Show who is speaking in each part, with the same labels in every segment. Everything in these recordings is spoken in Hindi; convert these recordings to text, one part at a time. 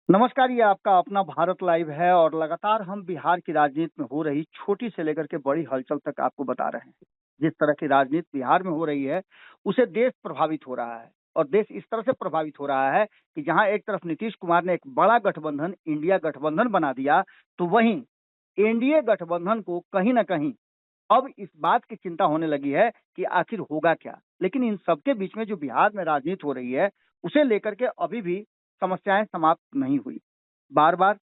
Speaker 1: नमस्कार, ये आपका अपना भारत लाइव है और लगातार हम बिहार की राजनीति में हो रही छोटी से लेकर के बड़ी हलचल तक आपको बता रहे हैं। जिस तरह की राजनीति बिहार में हो रही है, उससे देश प्रभावित हो रहा है और देश इस तरह से प्रभावित हो रहा है कि जहां एक तरफ नीतीश कुमार ने एक बड़ा गठबंधन इंडिया गठबंधन बना दिया, तो वहीं एनडीए गठबंधन को कहीं न कहीं अब इस बात की चिंता होने लगी है कि आखिर होगा क्या? लेकिन इन सबके बीच में जो बिहार में राजनीति हो रही है, उसे लेकर के अभी भी समस्याएं समाप्त नहीं हुई। बार-बार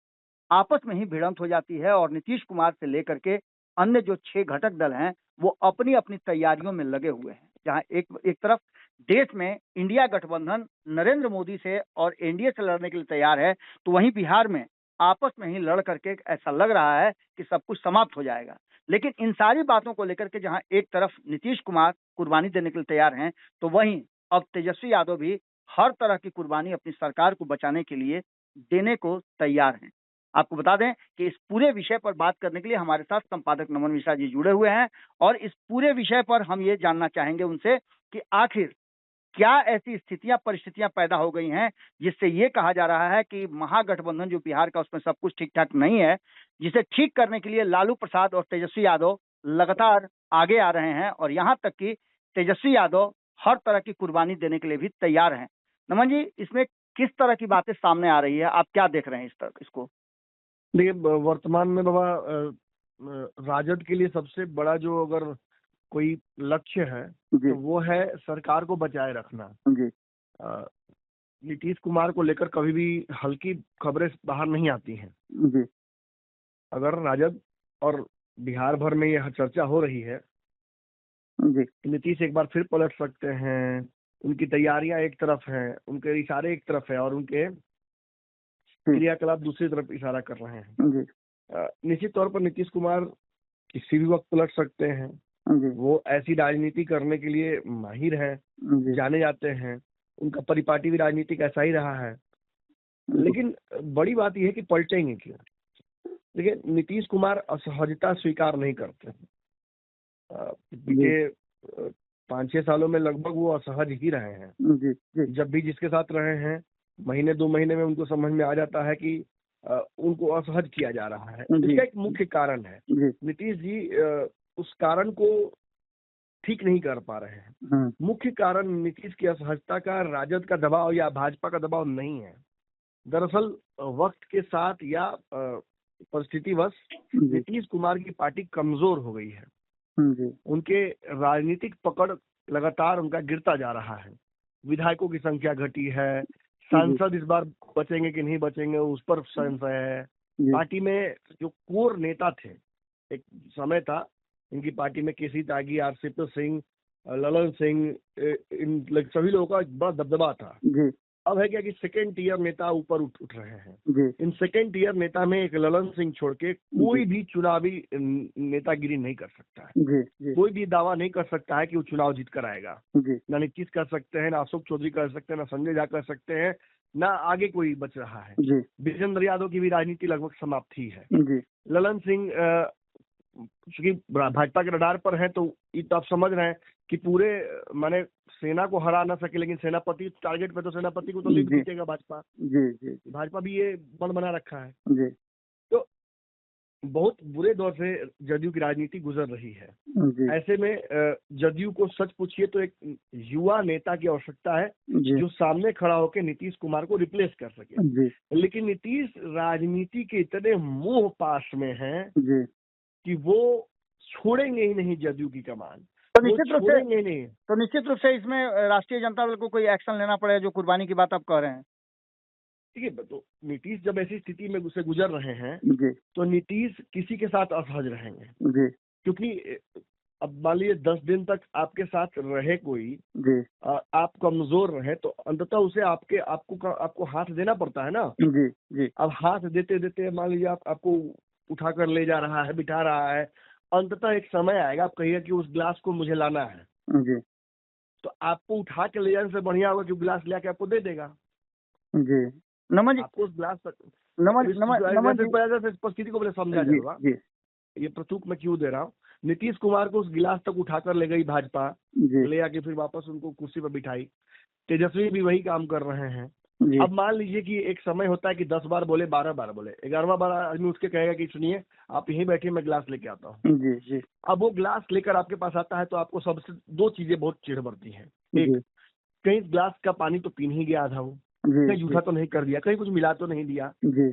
Speaker 1: आपस में ही भिड़ंत हो जाती है और नीतीश कुमार से लेकर के अन्य जो 6 घटक दल हैं, वो अपनी-अपनी तैयारियों में लगे हुए हैं। जहाँ एक एक तरफ देश में इंडिया गठबंधन नरेंद्र मोदी से और एनडीए से लड़ने के लिए तैयार है, तो वहीं बिहार में आपस में ही लड़ करके ऐसा लग रहा है कि सब कुछ समाप्त हो जाएगा। लेकिन इन सारी बातों को लेकर के जहाँ एक तरफ नीतीश कुमार कुर्बानी देने के लिए तैयार हैं, तो वहीं अब तेजस्वी यादव भी हर तरह की कुर्बानी अपनी सरकार को बचाने के लिए देने को तैयार हैं। आपको बता दें कि इस पूरे विषय पर बात करने के लिए हमारे साथ संपादक नमन मिश्रा जी जुड़े हुए हैं और इस पूरे विषय पर हम ये जानना चाहेंगे उनसे कि आखिर क्या ऐसी स्थितियां परिस्थितियां पैदा हो गई हैं जिससे ये कहा जा रहा है कि महागठबंधन जो बिहार का उसमें सब कुछ ठीक ठाक नहीं है, जिसे ठीक करने के लिए लालू प्रसाद और तेजस्वी यादव लगातार आगे आ रहे हैं और यहाँ तक कि तेजस्वी यादव हर तरह की कुर्बानी देने के लिए भी तैयार हैं। नमन जी, इसमें किस तरह की बातें सामने आ रही है, आप क्या देख रहे हैं इसको?
Speaker 2: देखिए वर्तमान में बाबा राजद के लिए सबसे बड़ा जो अगर कोई लक्ष्य है
Speaker 1: जी
Speaker 2: तो वो है सरकार को बचाए रखना।
Speaker 1: जी
Speaker 2: अ, नीतीश कुमार को लेकर कभी भी हल्की खबरें बाहर नहीं आती हैं।
Speaker 1: जी
Speaker 2: अगर राजद और बिहार भर में यह चर्चा हो रही है
Speaker 1: जी
Speaker 2: कि नीतीश एक बार फिर पलट सकते हैं, उनकी तैयारियां एक तरफ हैं, उनके इशारे एक तरफ है और उनके क्रियाकलाप दूसरी तरफ इशारा कर रहे हैं।
Speaker 1: जी
Speaker 2: निश्चित तौर पर नीतीश कुमार किसी भी वक्त पलट सकते हैं।
Speaker 1: जी
Speaker 2: वो ऐसी राजनीति करने के लिए माहिर हैं,
Speaker 1: जी
Speaker 2: जाने जाते हैं। उनका परिपाटी भी राजनीतिक ऐसा ही रहा है।
Speaker 1: जी
Speaker 2: लेकिन बड़ी बात यह है कि पलटेंगे क्यों? देखिए, नीतीश कुमार असहजता स्वीकार नहीं करते। बीते 5-6 सालों में लगभग वो असहज ही रहे हैं।
Speaker 1: जी जी
Speaker 2: जब भी जिसके साथ रहे हैं, महीने 2 महीने में उनको समझ में आ जाता है कि उनको असहज किया जा रहा है।
Speaker 1: जी
Speaker 2: इसका एक मुख्य कारण है।
Speaker 1: जी
Speaker 2: नीतीश जी उस कारण को ठीक नहीं कर पा रहे हैं।
Speaker 1: हाँ
Speaker 2: मुख्य कारण नीतीश की असहजता का राजद का दबाव या भाजपा का दबाव नहीं है। दरअसल वक्त के साथ या परिस्थितिवश
Speaker 1: जी
Speaker 2: नीतीश कुमार की पार्टी कमजोर हो गई है।
Speaker 1: जी
Speaker 2: उनके राजनीतिक पकड़ लगातार उनका गिरता जा रहा है। विधायकों की संख्या घटी है, सांसद इस बार बचेंगे कि नहीं बचेंगे उस पर संशय है।
Speaker 1: जी
Speaker 2: पार्टी में जो कोर नेता थे, एक समय था इनकी पार्टी में केसी त्यागी, आरसीपी सिंह, ललन सिंह, इन सभी लोगों का एक बड़ा दबदबा था।
Speaker 1: जी
Speaker 2: अब है क्या कि सेकेंड टियर नेता ऊपर उठ रहे हैं।
Speaker 1: जी
Speaker 2: इन सेकेंड टियर नेता में एक ललन सिंह छोड़ के कोई भी चुनावी नेतागिरी नहीं कर सकता है।
Speaker 1: जी जी
Speaker 2: कोई भी दावा नहीं कर सकता है कि वो चुनाव जीत कर आएगा।
Speaker 1: जी
Speaker 2: ना नीतीश कर सकते हैं, ना अशोक चौधरी कर सकते हैं, ना संजय झा कर सकते हैं, ना आगे कोई बच रहा है।
Speaker 1: जी
Speaker 2: विजेंद्र यादव की भी राजनीति लगभग समाप्त ही है।
Speaker 1: जी
Speaker 2: ललन सिंह चूंकि भाजपा के रडार पर है, तो ये तो आप समझ रहे हैं कि पूरे माने सेना को हरा ना सके, लेकिन सेनापति टारगेट पे, तो सेनापति को तो लीड
Speaker 1: जी
Speaker 2: जीतेगा भाजपा।
Speaker 1: जी जी
Speaker 2: भाजपा भी ये मन बना रखा है।
Speaker 1: जी
Speaker 2: तो बहुत बुरे दौर से जदयू की राजनीति गुजर रही है।
Speaker 1: जी
Speaker 2: ऐसे में जदयू को सच पूछिए तो एक युवा नेता की आवश्यकता है
Speaker 1: जी
Speaker 2: जो सामने खड़ा होकर नीतीश कुमार को रिप्लेस कर सके।
Speaker 1: जी
Speaker 2: लेकिन नीतीश राजनीति के इतने मोह पास में हैं
Speaker 1: जी
Speaker 2: कि वो छोड़ेंगे ही नहीं जदयू की कमान।
Speaker 1: तो
Speaker 2: वो
Speaker 1: निश्चित रूप से
Speaker 2: छोड़ेंगे ही नहीं।
Speaker 1: तो निश्चित रूप से इसमें राष्ट्रीय जनता दल को कोई एक्शन लेना पड़ेगा, जो कुर्बानी की बात आप कह रहे हैं।
Speaker 2: ठीक है, तो नीतीश जब ऐसी स्थिति में से गुजर रहे हैं,
Speaker 1: जी
Speaker 2: तो नीतीश किसी के साथ असहज रहेंगे।
Speaker 1: जी
Speaker 2: क्योंकि अब मान लीजिए 10 दिन तक आपके साथ रहे कोई,
Speaker 1: जी
Speaker 2: आप कमजोर रहे, तो अंततः उसे आपको हाथ देना पड़ता है ना।
Speaker 1: जी जी
Speaker 2: अब हाथ देते देते मान लीजिए आपको उठाकर ले जा रहा है, बिठा रहा है, अंततः एक समय आएगा आप कहिएगा कि उस गिलास को मुझे लाना है,
Speaker 1: जी
Speaker 2: तो आपको उठा के ले जाने से बढ़िया होगा कि गिलास लेके आपको दे देगा।
Speaker 1: जी नमन जी
Speaker 2: आपको उस गिलास तक
Speaker 1: नमन नमन नमन जी
Speaker 2: परिस्थिति को मैंने समझा
Speaker 1: जी
Speaker 2: जाएगा।
Speaker 1: जी
Speaker 2: ये प्रतूक मैं क्यों दे रहा हूँ। नीतीश कुमार को उस गिलास तक उठाकर ले गई भाजपा,
Speaker 1: जी
Speaker 2: ले आके फिर वापस उनको कुर्सी पर बिठाई। तेजस्वी भी वही काम कर रहे हैं।
Speaker 1: जी
Speaker 2: अब मान लीजिए कि एक समय होता है कि 10 बार बोले, 12 बार बोले, 11वां बार आदमी उठ के कहेगा कि सुनिए आप यहीं बैठिए, मैं गिलास लेके आता हूँ।
Speaker 1: जी जी
Speaker 2: अब वो गिलास लेकर आपके पास आता है तो आपको सबसे दो चीजें बहुत चिढ़ बढ़ती हैं। एक,
Speaker 1: जी
Speaker 2: कहीं गिलास का पानी तो पी नहीं गया आधा वो,
Speaker 1: जी
Speaker 2: कहीं
Speaker 1: जी
Speaker 2: जूठा तो नहीं कर दिया, कहीं कुछ मिला तो नहीं दिया।
Speaker 1: जी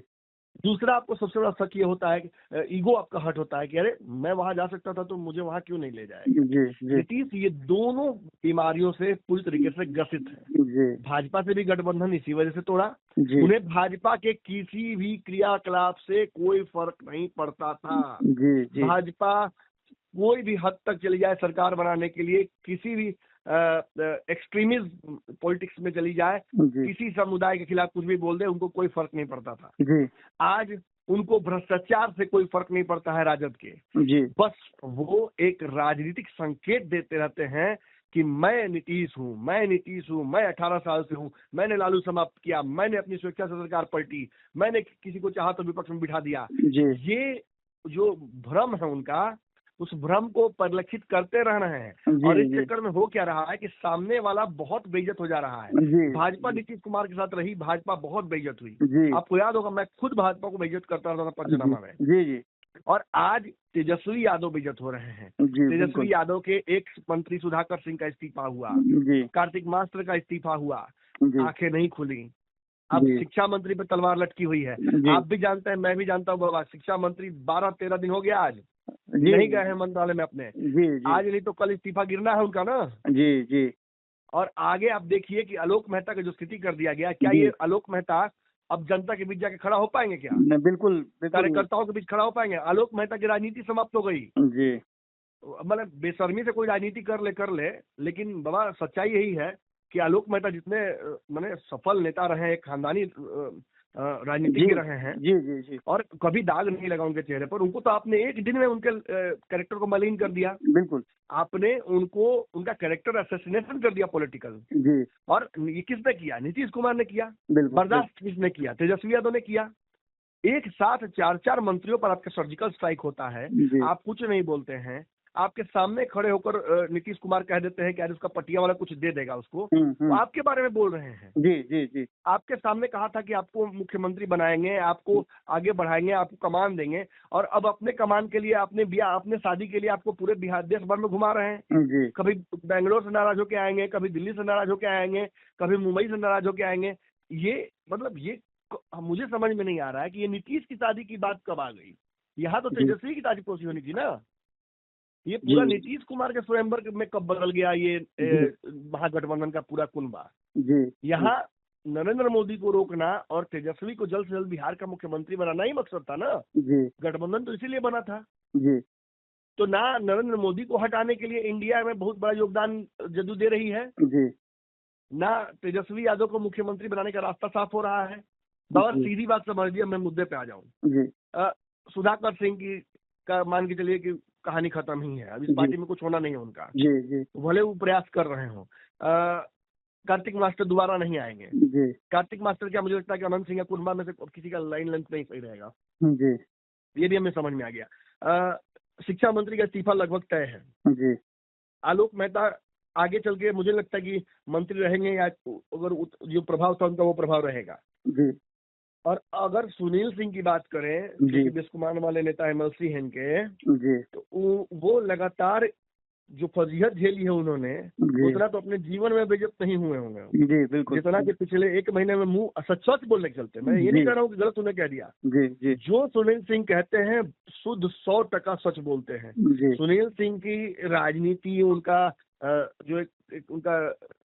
Speaker 2: दूसरा, आपको सबसे बड़ा शक ये होता है कि ईगो आपका हर्ट होता है कि अरे मैं वहां जा सकता था तो मुझे वहां क्यों नहीं ले जाएगा।
Speaker 1: जी जी
Speaker 2: नीतीश ये दोनों बीमारियों से पूरी तरीके से ग्रसित है।
Speaker 1: जी
Speaker 2: भाजपा से भी गठबंधन इसी वजह से तोड़ा।
Speaker 1: जी
Speaker 2: उन्हें भाजपा के किसी भी क्रियाकलाप से कोई फर्क नहीं पड़ता था।
Speaker 1: जी जी
Speaker 2: भाजपा कोई भी हद तक चली जाए सरकार बनाने के लिए, किसी भी एक्सट्रीमिज्म पॉलिटिक्स में चली जाए,
Speaker 1: जी
Speaker 2: किसी समुदाय के खिलाफ कुछ भी बोल दे, उनको कोई फर्क नहीं पड़ता था।
Speaker 1: जी
Speaker 2: आज उनको भ्रष्टाचार से कोई फर्क नहीं पड़ता है राजद के।
Speaker 1: जी
Speaker 2: बस वो एक राजनीतिक संकेत देते रहते हैं कि मैं नीतीश हूँ, मैं नीतीश हूँ, मैं 18 साल से हूँ, मैंने लालू समाप्त किया, मैंने अपनी स्वेच्छा से सरकार पलटी, मैंने किसी को चाहा तो विपक्ष में बिठा दिया।
Speaker 1: जी
Speaker 2: ये जो भ्रम है उनका, उस भ्रम को परिलक्षित करते रह रहे हैं।
Speaker 1: जी
Speaker 2: और इस
Speaker 1: जी
Speaker 2: चक्कर में हो क्या रहा है कि सामने वाला बहुत बेइज्जत हो जा रहा है।
Speaker 1: जी
Speaker 2: भाजपा नीतीश कुमार के साथ रही, भाजपा बहुत बेइज्जत हुई।
Speaker 1: जी
Speaker 2: आपको याद होगा, मैं खुद भाजपा को बेइज्जत करता रहा था पंचनामा में।
Speaker 1: जी जी
Speaker 2: और आज तेजस्वी यादव बेइज्जत हो रहे हैं।
Speaker 1: जी
Speaker 2: तेजस्वी
Speaker 1: बिल्कुल
Speaker 2: यादव के एक मंत्री सुधाकर सिंह का इस्तीफा हुआ,
Speaker 1: जी
Speaker 2: कार्तिक मास्टर का इस्तीफा हुआ,
Speaker 1: जी
Speaker 2: आंखें नहीं खुली। अब
Speaker 1: जी
Speaker 2: शिक्षा मंत्री पे तलवार लटकी हुई है।
Speaker 1: जी
Speaker 2: आप भी जानते हैं, मैं भी जानता हूँ बाबा, शिक्षा मंत्री 12-13 दिन हो गया आज
Speaker 1: जी
Speaker 2: नहीं गए हैं मंत्रालय में अपने।
Speaker 1: जी जी
Speaker 2: आज नहीं तो कल इस्तीफा गिरना है उनका ना।
Speaker 1: जी जी
Speaker 2: और आगे आप देखिए कि आलोक मेहता का जो स्थिति कर दिया गया, क्या
Speaker 1: जी
Speaker 2: ये आलोक मेहता अब जनता के बीच जाके खड़ा हो पाएंगे? क्या
Speaker 1: नहीं, बिल्कुल बिल्कुल
Speaker 2: कार्यकर्ताओं के बीच खड़ा हो पाएंगे? आलोक मेहता की राजनीति समाप्त हो गई।
Speaker 1: जी
Speaker 2: मतलब बेशर्मी से कोई राजनीति कर ले, लेकिन बाबा सच्चाई यही है कि आलोक मेहता जितने माने सफल नेता रहे, एक खानदानी
Speaker 1: जी
Speaker 2: राजनीतिज्ञ रहे हैं,
Speaker 1: जी जी जी
Speaker 2: और कभी दाग नहीं लगा उनके चेहरे पर। उनको तो आपने एक दिन में उनके कैरेक्टर को मलिन कर दिया।
Speaker 1: बिल्कुल
Speaker 2: आपने उनको उनका कैरेक्टर असैसिनेशन कर दिया पॉलिटिकल।
Speaker 1: जी
Speaker 2: और ये किसने किया? नीतीश कुमार ने किया।
Speaker 1: बिल्कुल
Speaker 2: बर्दाश्त किसने किया? तेजस्वी यादव ने किया। एक साथ 4-4 मंत्रियों पर आपका सर्जिकल स्ट्राइक होता है,
Speaker 1: जी
Speaker 2: आप कुछ नहीं बोलते हैं। आपके सामने खड़े होकर नीतीश कुमार कह देते हैं कि आज उसका पटिया वाला कुछ दे देगा उसको, तो आपके बारे में बोल रहे हैं।
Speaker 1: जी जी जी
Speaker 2: आपके सामने कहा था कि आपको मुख्यमंत्री बनाएंगे, आपको आगे बढ़ाएंगे, आपको कमान देंगे, और अब अपने कमान के लिए, अपने शादी के लिए आपको पूरे बिहार देश भर में घुमा रहे हैं।
Speaker 1: जी
Speaker 2: कभी बेंगलोर से नाराज होके आएंगे, कभी दिल्ली से नाराज होके आएंगे, कभी मुंबई से नाराज होके आएंगे। ये मतलब ये मुझे समझ में नहीं आ रहा है कि ये नीतीश की शादी की बात कब आ गई। यहाँ तो
Speaker 1: जी
Speaker 2: तेजस्वी की ताजपोशी होनी थी ना। ये पूरा
Speaker 1: जी
Speaker 2: नीतीश कुमार के स्वयंवर में कब बदल गया ये
Speaker 1: जी
Speaker 2: महागठबंधन का पूरा कुनबा।
Speaker 1: जी
Speaker 2: यहाँ नरेंद्र मोदी को रोकना और तेजस्वी को जल्द से जल्द बिहार का मुख्यमंत्री बनाना ही मकसद था ना।
Speaker 1: जी
Speaker 2: गठबंधन तो इसीलिए बना था।
Speaker 1: जी
Speaker 2: तो ना नरेंद्र मोदी को हटाने के लिए इंडिया में बहुत बड़ा योगदान जदयू दे रही है,
Speaker 1: जी
Speaker 2: ना तेजस्वी यादव को मुख्यमंत्री बनाने का रास्ता साफ हो रहा है। बहुत
Speaker 1: जी
Speaker 2: सीधी बात समझ लिया, मैं मुद्दे पे आ जाऊं।
Speaker 1: जी
Speaker 2: सुधाकर सिंह की का मान के चलिए कि कहानी खत्म ही है। अब इस
Speaker 1: जी
Speaker 2: पार्टी में कुछ होना नहीं है उनका,
Speaker 1: जी जी
Speaker 2: भले वो प्रयास कर रहे हो। कार्तिक मास्टर दोबारा नहीं आएंगे।
Speaker 1: जी
Speaker 2: कार्तिक मास्टर क्या, मुझे लगता है कि अनंत सिंह या कुर्मा में से किसी का लाइन लेंथ नहीं सही रहेगा।
Speaker 1: जी
Speaker 2: ये भी हमें समझ में आ गया। शिक्षा मंत्री का इस्तीफा लगभग तय है।
Speaker 1: जी
Speaker 2: आलोक मेहता आगे चल के मुझे लगता है कि मंत्री रहेंगे, या अगर जो प्रभाव था उनका वो प्रभाव रहेगा।
Speaker 1: जी
Speaker 2: और अगर सुनील सिंह की बात करें,
Speaker 1: जी।
Speaker 2: जो कि बिस्कुमान वाले नेता एमएलसी हैं इनके,
Speaker 1: जी
Speaker 2: तो वो लगातार जो फजीहत झेली है उन्होंने,
Speaker 1: जी
Speaker 2: उतना तो अपने जीवन में बेइज्जत नहीं हुए होंगे
Speaker 1: जी बिल्कुल
Speaker 2: जितना कि पिछले 1 महीने में मुंह सच बोलने के चलते। मैं ये
Speaker 1: जी।
Speaker 2: नहीं कह रहा हूँ कि गलत उन्हें कह दिया।
Speaker 1: जी जी
Speaker 2: जो सुनील सिंह कहते हैं शुद्ध 100% सच बोलते हैं।
Speaker 1: जी
Speaker 2: सुनील सिंह की राजनीति, उनका जो एक उनका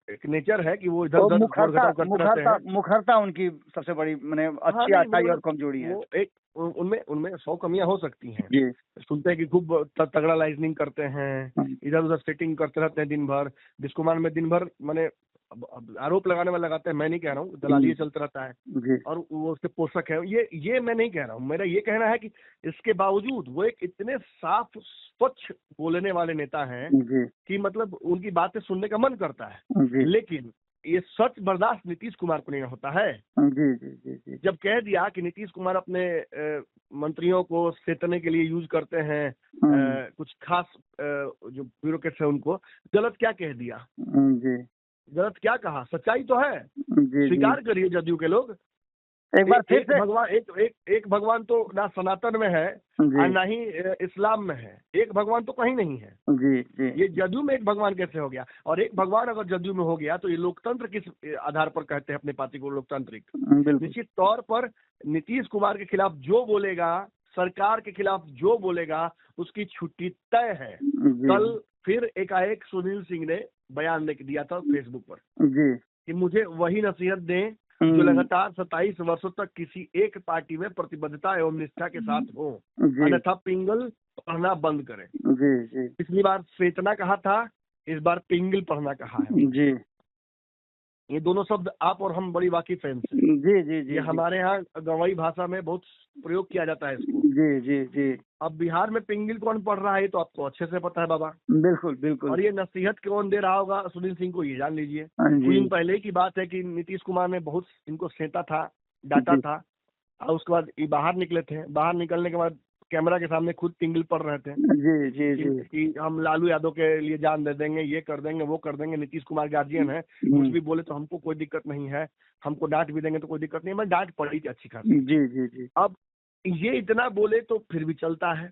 Speaker 2: एक नेचर है कि वो इधर उधर दौड़ घटाव करते रहते हैं।
Speaker 1: मुखरता उनकी सबसे बड़ी मैंने
Speaker 2: हाँ,
Speaker 1: अच्छी
Speaker 2: नहीं,
Speaker 1: अच्छाई
Speaker 2: वो
Speaker 1: और कमजोरी है।
Speaker 2: वो एक उनमें 100 कमियां हो सकती हैं।
Speaker 1: जी
Speaker 2: सुनते हैं कि खूब तगड़ा लाइजनिंग करते हैं, इधर उधर सेटिंग करते रहते हैं दिन भर। बिस्कुमान में दिन भर माने अब आरोप लगाने वाले लगाते हैं, मैं नहीं कह रहा हूँ, दलाली चलता रहता है
Speaker 1: जी
Speaker 2: और वो उसके पोषक है। ये मैं नहीं कह रहा हूँ। मेरा ये कहना है कि इसके बावजूद वो एक इतने साफ स्वच्छ बोलने वाले नेता हैं
Speaker 1: जी
Speaker 2: कि मतलब उनकी बातें सुनने का मन करता है।
Speaker 1: जी
Speaker 2: लेकिन ये सच बर्दाश्त नीतीश कुमार को नहीं होता है।
Speaker 1: जी जी जी जी
Speaker 2: जब कह दिया कि नीतीश कुमार अपने मंत्रियों को सेतने के लिए यूज करते हैं, कुछ खास जो ब्यूरोक्रेट्स है उनको, गलत क्या कह दिया?
Speaker 1: जी
Speaker 2: गलत क्या कहा, सच्चाई तो है,
Speaker 1: जी
Speaker 2: स्वीकार करिए जदयू के लोग।
Speaker 1: एक बार फिर से
Speaker 2: भगवान एक भगवान तो ना सनातन में है और ना ही इस्लाम में है, एक भगवान तो कहीं नहीं है।
Speaker 1: जी जी
Speaker 2: ये जदयू में एक भगवान कैसे हो गया? और एक भगवान अगर जदयू में हो गया तो ये लोकतंत्र किस आधार पर कहते हैं अपने पार्टी को लोकतांत्रिक?
Speaker 1: बिल्कुल
Speaker 2: निश्चित तौर पर नीतीश कुमार के खिलाफ जो बोलेगा, सरकार के खिलाफ जो बोलेगा, उसकी छुट्टी तय है।
Speaker 1: जी
Speaker 2: कल फिर एकाएक सुनील सिंह ने बयान दिया था फेसबुक पर
Speaker 1: जी
Speaker 2: कि मुझे वही नसीहत दें जो लगातार 27 वर्षों तक किसी एक पार्टी में प्रतिबद्धता एवं निष्ठा के साथ हो,
Speaker 1: जी
Speaker 2: अन्यथा पिंगल पढ़ना बंद करें।
Speaker 1: जी जी
Speaker 2: पिछली बार चेतना कहा था, इस बार पिंगल पढ़ना कहा है।
Speaker 1: जी
Speaker 2: ये दोनों शब्द आप और हम बड़ी वाकिफ हैं इनसे।
Speaker 1: जी जी जी
Speaker 2: ये हमारे यहाँ गंवई भाषा में बहुत प्रयोग किया जाता है इसको।
Speaker 1: जी जी जी
Speaker 2: अब बिहार में पिंगल कौन पढ़ रहा है तो आपको अच्छे से पता है बाबा।
Speaker 1: बिल्कुल बिल्कुल।
Speaker 2: और ये नसीहत कौन दे रहा होगा सुनील सिंह को, ये जान लीजिए।
Speaker 1: हाँ
Speaker 2: कुछ
Speaker 1: जी
Speaker 2: दिन पहले की बात है कि नीतीश कुमार ने बहुत इनको सेंटा था, डांटा
Speaker 1: जी
Speaker 2: था, और उसके बाद ये बाहर निकले थे। बाहर निकलने के बाद कैमरा के सामने खुद पिंगल पढ़ रहे थे
Speaker 1: जी जी जी
Speaker 2: कि हम लालू यादव के लिए जान दे देंगे, ये कर देंगे, वो कर देंगे। नीतीश कुमार गार्जियन है, कुछ भी बोले तो हमको कोई दिक्कत नहीं है, हमको डांट भी देंगे तो कोई दिक्कत नहीं है। मैं डांट पड़ी थी अच्छी खासी।
Speaker 1: जी जी जी
Speaker 2: अब ये इतना बोले तो फिर भी चलता है,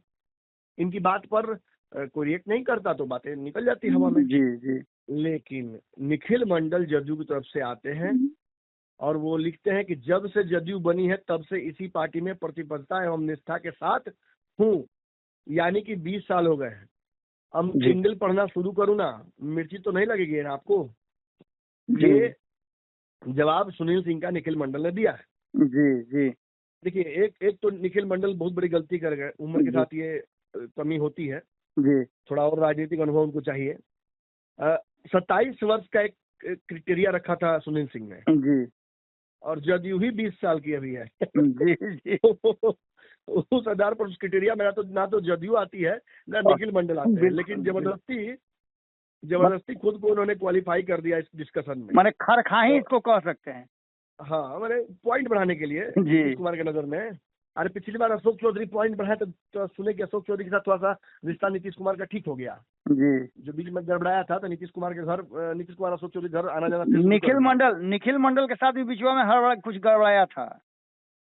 Speaker 2: इनकी बात पर कोई रिएक्ट नहीं करता तो बातें निकल जाती हवा में।
Speaker 1: जी जी
Speaker 2: लेकिन निखिल मंडल जदयू की तरफ से आते हैं और वो लिखते हैं कि जब से जदयू बनी है तब से इसी पार्टी में प्रतिबद्धता एवं निष्ठा के साथ हूँ, यानी कि 20 साल हो गए हैं। अब
Speaker 1: जी।
Speaker 2: सिंगल पढ़ना शुरू करूँ ना, मिर्ची तो नहीं लगेगी ना आपको।
Speaker 1: जी
Speaker 2: ये जवाब सुनील सिंह का निखिल मंडल ने दिया है।
Speaker 1: जी जी
Speaker 2: देखिए, एक तो निखिल मंडल बहुत बड़ी गलती कर गए। उम्र के
Speaker 1: जी
Speaker 2: साथ ये कमी होती है,
Speaker 1: जी
Speaker 2: थोड़ा और राजनीतिक अनुभव उनको चाहिए। 27 वर्ष का एक क्राइटेरिया रखा था सुनील सिंह ने,
Speaker 1: जी
Speaker 2: और जदयू ही 20 साल की अभी है।
Speaker 1: जी जी
Speaker 2: उस आधार पर उस क्राइटेरिया में ना तो जदयू आती है ना निखिल मंडल आते हैं,
Speaker 1: बिल्कुल,
Speaker 2: लेकिन जबरदस्ती खुद को उन्होंने क्वालिफाई कर दिया इस डिस्कशन में।
Speaker 1: माने खरखाही
Speaker 2: तो
Speaker 1: इसको कह सकते हैं।
Speaker 2: हाँ, मैंने पॉइंट बढ़ाने के लिए
Speaker 1: जी।
Speaker 2: नीतीश कुमार के नजर में। अरे पिछली बार अशोक चौधरी पॉइंट बढ़ाए तो सुने कि अशोक चौधरी के साथ थोड़ा सा रिश्ता नीतीश कुमार का ठीक हो गया।
Speaker 1: जी
Speaker 2: जो बीच में गड़बड़ाया था तो नीतीश कुमार अशोक चौधरी घर आना जाना फिर शुरू कर
Speaker 1: निखिल मंडल के साथ भी बीचवा में हर कुछ गड़बड़ाया था।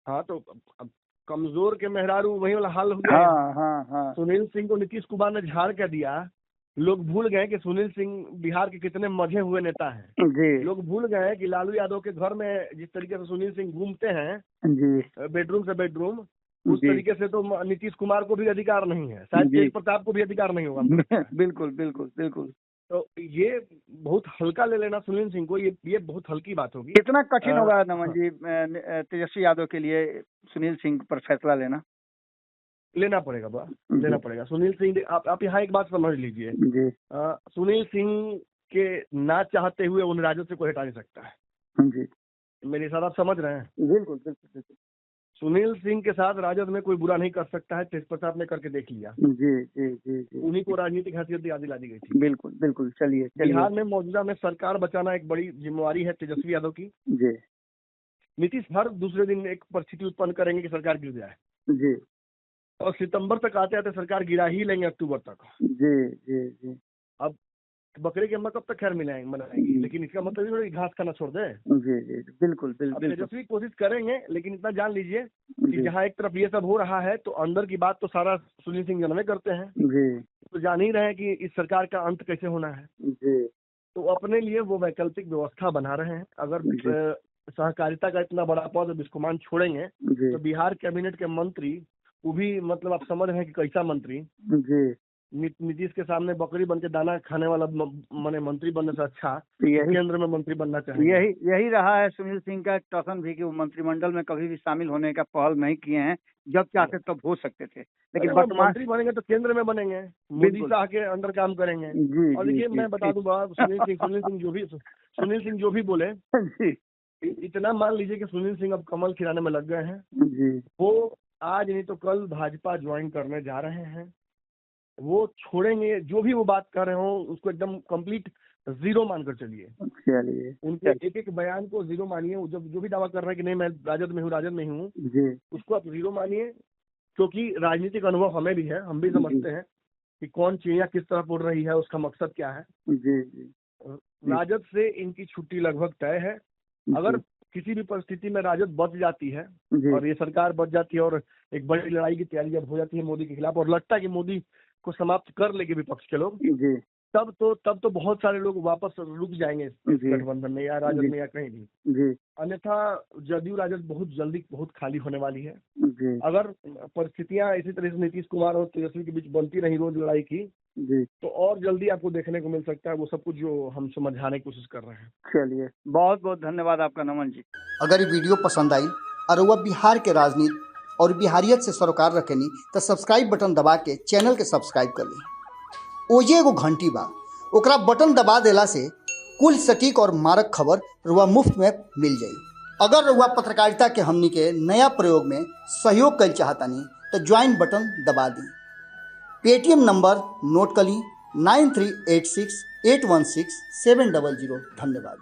Speaker 2: हाँ, तो अब कमजोर के मेहरारू वही वाला हाल हो गया।
Speaker 1: हाँ हाँ हाँ
Speaker 2: सुनील सिंह को नीतीश कुमार ने झाड़ कर दिया। लोग भूल गए कि सुनील सिंह बिहार के कितने मजे हुए नेता हैं।
Speaker 1: जी
Speaker 2: लोग भूल गए कि लालू यादव के घर में जिस तरीके से सुनील सिंह घूमते हैं
Speaker 1: जी
Speaker 2: बेडरूम से बेडरूम, उस
Speaker 1: जी।
Speaker 2: तरीके से तो नीतीश कुमार को भी अधिकार नहीं है, शायद
Speaker 1: जी।
Speaker 2: तेज प्रताप को भी अधिकार नहीं होगा।
Speaker 1: बिल्कुल बिल्कुल बिल्कुल।
Speaker 2: तो ये बहुत हल्का ले लेना सुनील सिंह को, ये बहुत हल्की बात होगी।
Speaker 1: कितना कठिन होगा नमन जी तेजस्वी यादव के लिए सुनील सिंह पर फैसला लेना?
Speaker 2: लेना पड़ेगा बा, लेना पड़ेगा। सुनील सिंह, आप यहाँ एक बात समझ लीजिए,
Speaker 1: जी
Speaker 2: सुनील सिंह के ना चाहते हुए उन राजद से कोई हटा नहीं सकता है।
Speaker 1: जी
Speaker 2: मेरी साथ आप समझ रहे हैं?
Speaker 1: बिल्कुल बिल्कुल बिल्कुल।
Speaker 2: सुनील सिंह के साथ राजद में कोई बुरा नहीं कर सकता है। तेज प्रताप ने करके देख लिया।
Speaker 1: जी जी जी जी
Speaker 2: उन्हीं को राजनीतिक हैसियत दिला दी गई थी।
Speaker 1: बिल्कुल बिल्कुल। चलिए
Speaker 2: बिहार में मौजूदा में सरकार बचाना एक बड़ी जिम्मेवारी है तेजस्वी यादव की।
Speaker 1: जी
Speaker 2: नीतीश हर दूसरे दिन एक परिस्थिति उत्पन्न करेंगे कि सरकार गिर जाए,
Speaker 1: जी
Speaker 2: और सितंबर तक आते आते सरकार गिरा ही लेंगे, अक्टूबर तक।
Speaker 1: जी जी जी
Speaker 2: अब बकरे की अम्मा कब तक खैर मनाएंगी, लेकिन इसका मतलब ये घास खाना छोड़ दे।
Speaker 1: जी जी बिल्कुल बिल्कुल।
Speaker 2: तेजस्वी कोशिश करेंगे, लेकिन इतना जान लीजिए कि
Speaker 1: जी
Speaker 2: जहाँ एक तरफ ये सब हो रहा है तो अंदर की बात तो सारा सुनील सिंह जनवे करते हैं।
Speaker 1: जी
Speaker 2: तो जान ही रहे हैं कि इस सरकार का अंत कैसे होना है।
Speaker 1: जी
Speaker 2: तो अपने लिए वो वैकल्पिक व्यवस्था बना रहे हैं। अगर सहकारिता का इतना बड़ा पद बिस्कुमान छोड़ेंगे
Speaker 1: जी
Speaker 2: तो बिहार कैबिनेट के मंत्री, वो भी मतलब आप समझ रहे हैं कि कैसा मंत्री।
Speaker 1: जी
Speaker 2: नीतीश के सामने बकरी बन के दाना खाने वाला माने मंत्री बनने से अच्छा
Speaker 1: यही
Speaker 2: केंद्र में मंत्री बनना चाहिए।
Speaker 1: यही रहा है सुनील सिंह का टसन भी कि वो मंत्रिमंडल में कभी भी शामिल होने का पहल नहीं किए हैं। जब चाहते तब हो सकते थे, लेकिन वर्तमान
Speaker 2: मंत्री बनेंगे तो केंद्र में बनेंगे, मोदी शाह के अंदर काम करेंगे।
Speaker 1: जी
Speaker 2: और देखिए, मैं बता दूं बात, सुनील सिंह जो भी बोले,
Speaker 1: जी
Speaker 2: इतना मान लीजिए कि सुनील सिंह अब कमल खिलाने में लग गए हैं।
Speaker 1: जी
Speaker 2: वो आज नहीं तो कल भाजपा ज्वाइन करने जा रहे हैं। वो छोड़ेंगे, जो भी वो बात कर रहे हो उसको एकदम कंप्लीट जीरो मानकर चलिए।
Speaker 1: चलिए
Speaker 2: उनके एक एक बयान को जीरो मानिए। जो भी दावा कर रहे हैं कि नहीं मैं राजद में हूँ,
Speaker 1: जी
Speaker 2: उसको आप जीरो मानिए। क्योंकि राजनीतिक अनुभव हमें भी है, हम भी समझते हैं कि कौन चिड़िया किस तरफ उड़ रही है, उसका मकसद क्या है।
Speaker 1: जी जी
Speaker 2: राजद से इनकी छुट्टी लगभग तय है। अगर किसी भी परिस्थिति में राजद बच जाती है और ये सरकार बच जाती है और एक बड़ी लड़ाई की तैयारी जब हो जाती है मोदी के खिलाफ और लगता है कि मोदी को समाप्त कर लेंगे विपक्ष के लोग, तब तो बहुत सारे लोग वापस रुक जाएंगे गठबंधन में या राजद में या कहीं भी। अन्यथा जदयू राजद बहुत जल्दी बहुत खाली होने वाली है। अगर परिस्थितियां इसी तरह से नीतीश कुमार और तेजस्वी के बीच बनती रही रोज लड़ाई की तो और जल्दी आपको देखने को मिल सकता है वो सब कुछ जो हम समझाने की कोशिश कर रहे हैं।
Speaker 1: चलिए, बहुत बहुत धन्यवाद आपका नमन जी।
Speaker 3: अगर ये वीडियो पसंद आई और वह बिहार के राजनीति और बिहारियत से सरोकार रखेनी तो सब्सक्राइब बटन दबा के चैनल के सब्सक्राइब कर ली। ओजे एगो घंटी बा, ओकरा बटन दबा देला से कुल सटीक और मारक खबर रुआ मुफ्त में मिल जाई। अगर रुआ पत्रकारिता के हमनी के नया प्रयोग में सहयोग कर चाहतानी तो ज्वाइन बटन दबा दी। पेटीएम नंबर नोट कर ली 9386816700। धन्यवाद।